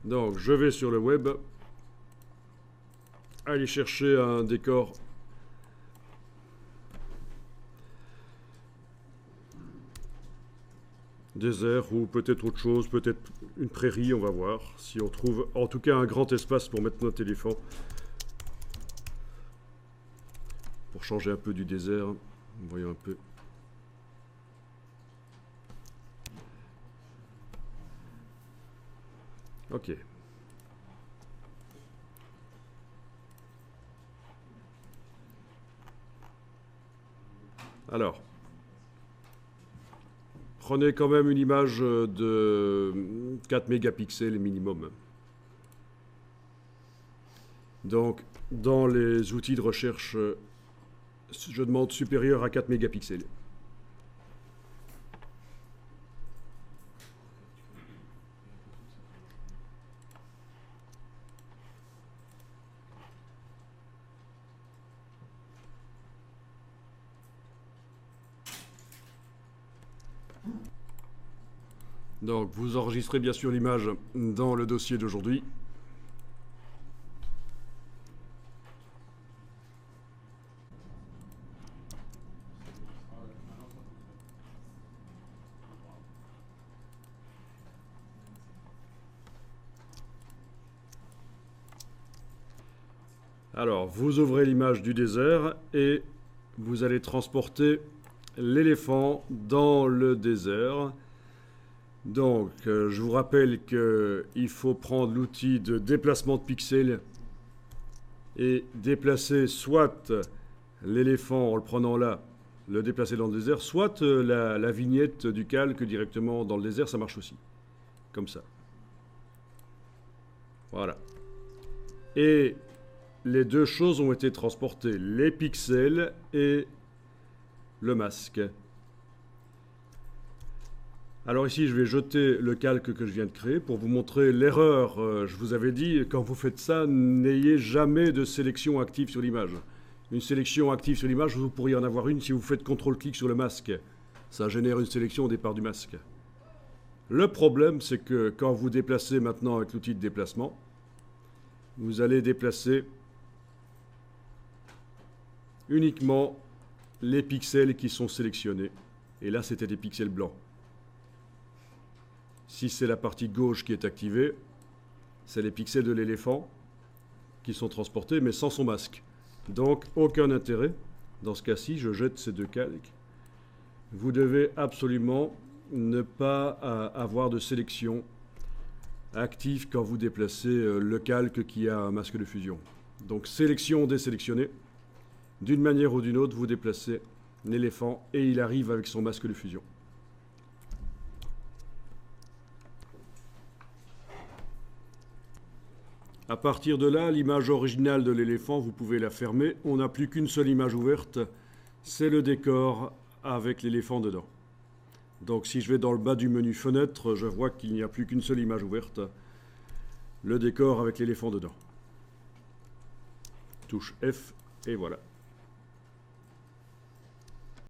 Donc je vais sur le web, aller chercher un décor désert ou peut-être autre chose, peut-être une prairie, on va voir si on trouve en tout cas un grand espace pour mettre notre éléphant. Pour changer un peu du désert, voyons un peu. Ok. Alors, prenez quand même une image de 4 mégapixels minimum. Donc, dans les outils de recherche, je demande supérieur à 4 mégapixels. Donc, vous enregistrez bien sûr l'image dans le dossier d'aujourd'hui. Alors, vous ouvrez l'image du désert et vous allez transporter l'éléphant dans le désert. Donc, je vous rappelle qu'il faut prendre l'outil de déplacement de pixels et déplacer soit l'éléphant en le prenant là, le déplacer dans le désert, soit la vignette du calque directement dans le désert, ça marche aussi. Comme ça. Voilà. Et les deux choses ont été transportées, les pixels et le masque. Alors ici, je vais jeter le calque que je viens de créer pour vous montrer l'erreur. Je vous avais dit, quand vous faites ça, n'ayez jamais de sélection active sur l'image. Une sélection active sur l'image, vous pourriez en avoir une si vous faites CTRL-clic sur le masque. Ça génère une sélection au départ du masque. Le problème, c'est que quand vous déplacez maintenant avec l'outil de déplacement, vous allez déplacer uniquement les pixels qui sont sélectionnés. Et là, c'était des pixels blancs. Si c'est la partie gauche qui est activée, c'est les pixels de l'éléphant qui sont transportés, mais sans son masque. Donc, aucun intérêt. Dans ce cas-ci, je jette ces deux calques. Vous devez absolument ne pas avoir de sélection active quand vous déplacez le calque qui a un masque de fusion. Donc, sélection désélectionnée. D'une manière ou d'une autre, vous déplacez l'éléphant et il arrive avec son masque de fusion. À partir de là, l'image originale de l'éléphant, vous pouvez la fermer. On n'a plus qu'une seule image ouverte, c'est le décor avec l'éléphant dedans. Donc si je vais dans le bas du menu fenêtre, je vois qu'il n'y a plus qu'une seule image ouverte, le décor avec l'éléphant dedans. Touche F et voilà.